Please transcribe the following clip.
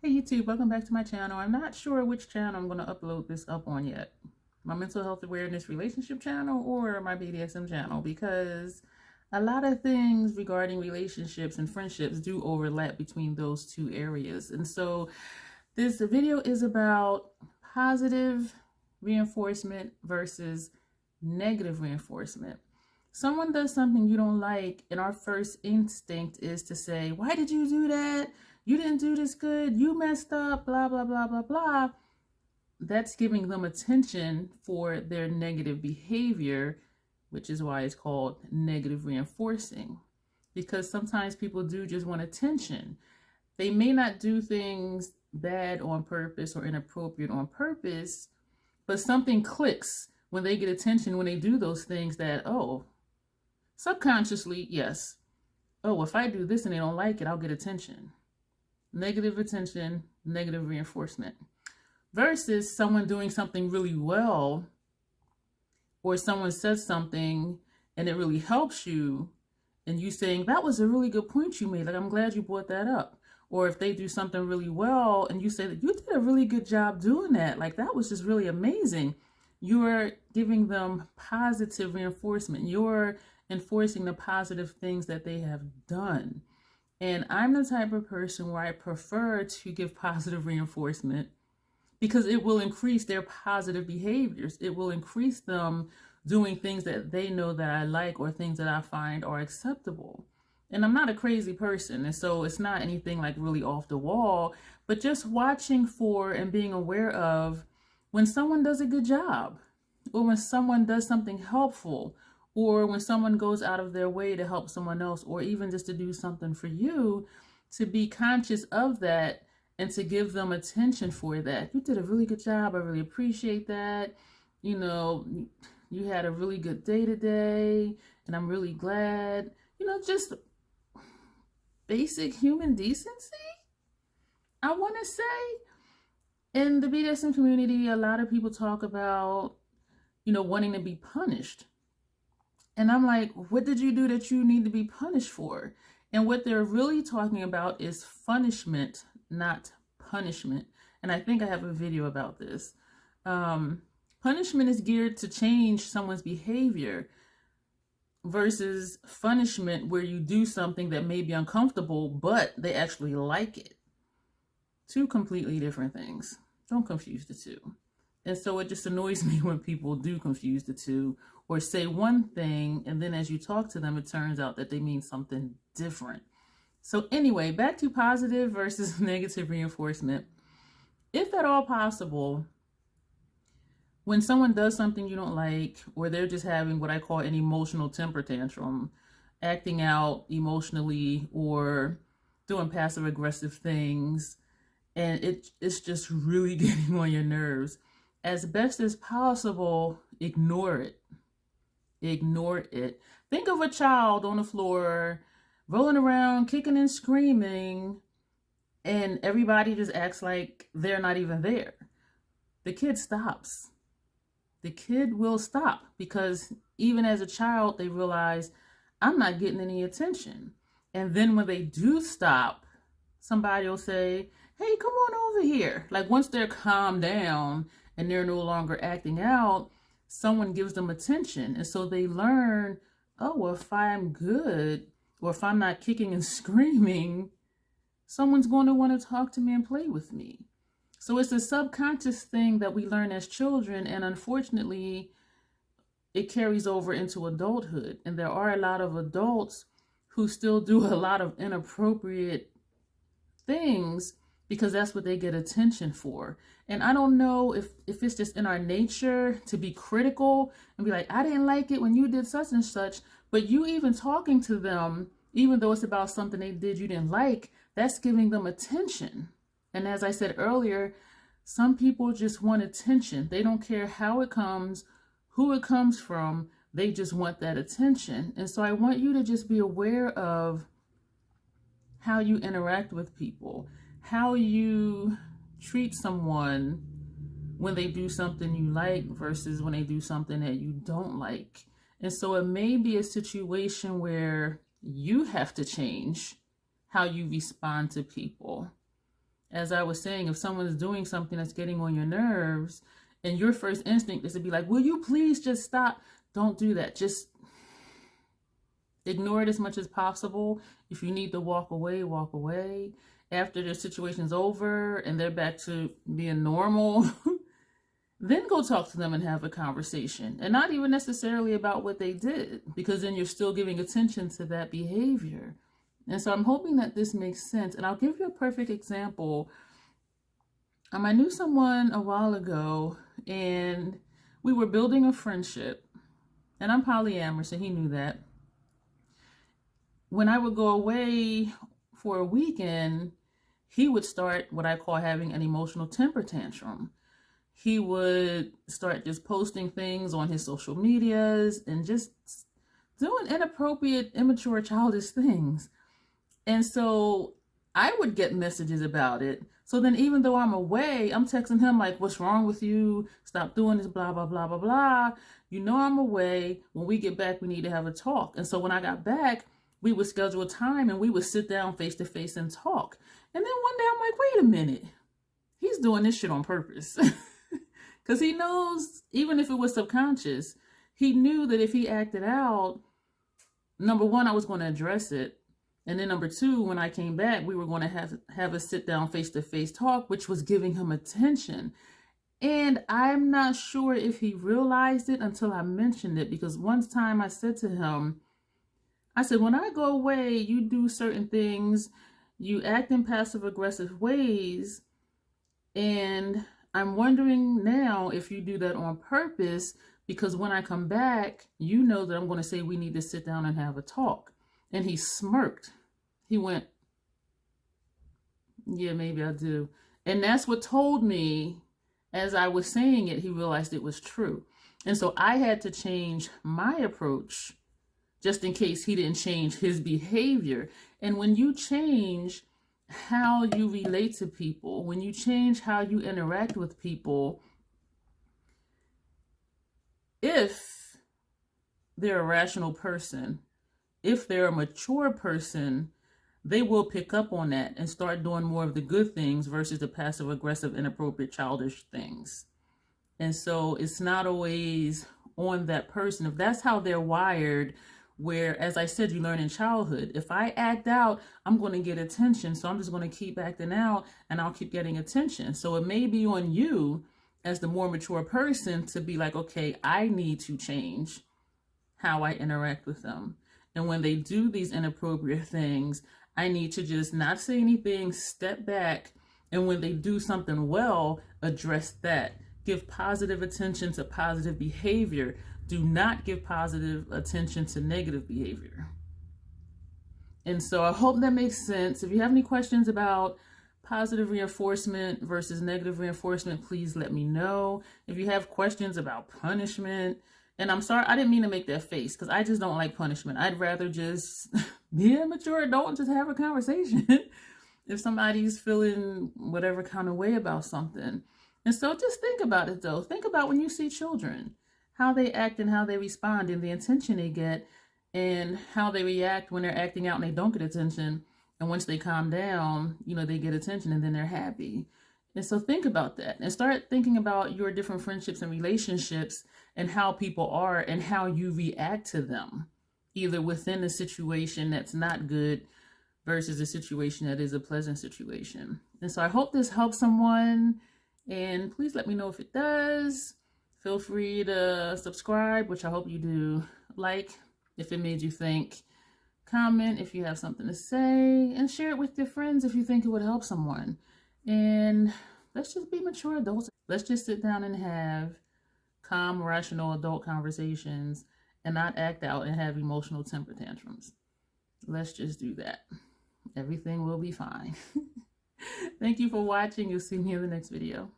Hey YouTube, welcome back to my channel. I'm not sure which channel I'm going to upload this up on yet. My mental health awareness relationship channel or my BDSM channel, because a lot of things regarding relationships and friendships do overlap between those two areas. And so this video is about positive reinforcement versus negative reinforcement. Someone does something you don't like, and our first instinct is to say, why did you do that? You didn't do this good. You messed up, blah, blah, blah, blah, blah. That's giving them attention for their negative behavior, which is why it's called negative reinforcing. Because sometimes people do just want attention. They may not do things bad on purpose or inappropriate on purpose, but something clicks when they get attention when they do those things that, oh, subconsciously, yes. Oh, if I do this and they don't like it, I'll get attention. Negative attention, negative reinforcement. Versus someone doing something really well, or someone says something and it really helps you, and you saying, that was a really good point you made. Like, I'm glad you brought that up. Or if they do something really well and you say that you did a really good job doing that. Like, that was just really amazing. You're giving them positive reinforcement. You're enforcing the positive things that they have done. And I'm the type of person where I prefer to give positive reinforcement because it will increase their positive behaviors. It will increase them doing things that they know that I like or things that I find are acceptable. And I'm not a crazy person, and so it's not anything like really off the wall, but just watching for and being aware of when someone does a good job, or when someone does something helpful, or when someone goes out of their way to help someone else, or even just to do something for you, to be conscious of that and to give them attention for that. You did a really good job. I really appreciate that. You know, you had a really good day today, and I'm really glad. You know, just basic human decency, I want to say. In the BDSM community, a lot of people talk about, wanting to be punished. And I'm like, what did you do that you need to be punished for? And what they're really talking about is punishment, not punishment. And I think I have a video about this. Punishment is geared to change someone's behavior versus punishment where you do something that may be uncomfortable, but they actually like it. Two completely different things. Don't confuse the two. And so it just annoys me when people do confuse the two or say one thing, and then as you talk to them, it turns out that they mean something different. So anyway, back to positive versus negative reinforcement. If at all possible, when someone does something you don't like, or they're just having what I call an emotional temper tantrum, acting out emotionally or doing passive aggressive things, and it's just really getting on your nerves, as best as possible, ignore it. Ignore it. Think of a child on the floor, rolling around, kicking and screaming, and everybody just acts like they're not even there. The kid stops. The kid will stop because even as a child, they realize, I'm not getting any attention. And then when they do stop, somebody will say, hey, come on over here. Like once they're calmed down and they're no longer acting out, someone gives them attention. And so they learn, oh, well, if I'm good, or if I'm not kicking and screaming, someone's going to want to talk to me and play with me. So it's a subconscious thing that we learn as children, and unfortunately, it carries over into adulthood. And there are a lot of adults who still do a lot of inappropriate things because that's what they get attention for. And I don't know if it's just in our nature to be critical and be like, I didn't like it when you did such and such, but you even talking to them, even though it's about something they did you didn't like, that's giving them attention. And as I said earlier, some people just want attention. They don't care how it comes, who it comes from. They just want that attention. And so I want you to just be aware of how you interact with people, how you treat someone when they do something you like versus when they do something that you don't like. And so it may be a situation where you have to change how you respond to people. As I was saying, if someone's doing something that's getting on your nerves and your first instinct is to be like, will you please just stop? Don't do that. Just ignore it as much as possible. If you need to walk away, walk away. After the situation's over and they're back to being normal, then go talk to them and have a conversation. And not even necessarily about what they did, because then you're still giving attention to that behavior. And so I'm hoping that this makes sense. And I'll give you a perfect example. I knew someone a while ago, and we were building a friendship. And I'm polyamorous, and he knew that. When I would go away for a weekend, he would start what I call having an emotional temper tantrum. He would start just posting things on his social medias and just doing inappropriate, immature, childish things. And so I would get messages about it. So then even though I'm away, I'm texting him like, what's wrong with you? Stop doing this, blah, blah, blah, blah, blah. You know I'm away. When we get back, we need to have a talk. And so when I got back, we would schedule a time and we would sit down face to face and talk. And then one day I'm like, wait a minute. He's doing this shit on purpose. Because he knows, even if it was subconscious, he knew that if he acted out, number one, I was going to address it. And then number two, when I came back, we were going to have a sit down face-to-face talk, which was giving him attention. And I'm not sure if he realized it until I mentioned it, because one time I said to him, I said, when I go away, you do certain things, you act in passive-aggressive ways, and I'm wondering now if you do that on purpose, because when I come back, you know that I'm going to say we need to sit down and have a talk. And he smirked. He went, yeah, maybe I do. And that's what told me, as I was saying it, he realized it was true. And so I had to change my approach just in case he didn't change his behavior. And when you change how you relate to people, when you change how you interact with people, if they're a rational person, if they're a mature person, they will pick up on that and start doing more of the good things versus the passive aggressive, inappropriate, childish things. And so it's not always on that person. If that's how they're wired, where, as I said, you learn in childhood, if I act out, I'm going to get attention. So I'm just going to keep acting out and I'll keep getting attention. So it may be on you as the more mature person to be like, okay, I need to change how I interact with them. And when they do these inappropriate things, I need to just not say anything, step back. And when they do something well, address that. Give positive attention to positive behavior. Do not give positive attention to negative behavior. And so I hope that makes sense. If you have any questions about positive reinforcement versus negative reinforcement, please let me know. If you have questions about punishment, and I'm sorry, I didn't mean to make that face, because I just don't like punishment. I'd rather just be a mature adult and just have a conversation if somebody's feeling whatever kind of way about something. And so just think about it, though. Think about when you see children, how they act and how they respond and the attention they get, and how they react when they're acting out and they don't get attention. And once they calm down, you know, they get attention and then they're happy. And so think about that and start thinking about your different friendships and relationships and how people are and how you react to them, either within a situation that's not good versus a situation that is a pleasant situation. And so I hope this helps someone, and please let me know if it does. Feel free to subscribe, which I hope you do. Like if it made you think. Comment if you have something to say, and share it with your friends if you think it would help someone. And let's just be mature adults. Let's just sit down and have calm, rational adult conversations and not act out and have emotional temper tantrums. Let's just do that. Everything will be fine. Thank you for watching. You'll see me in the next video.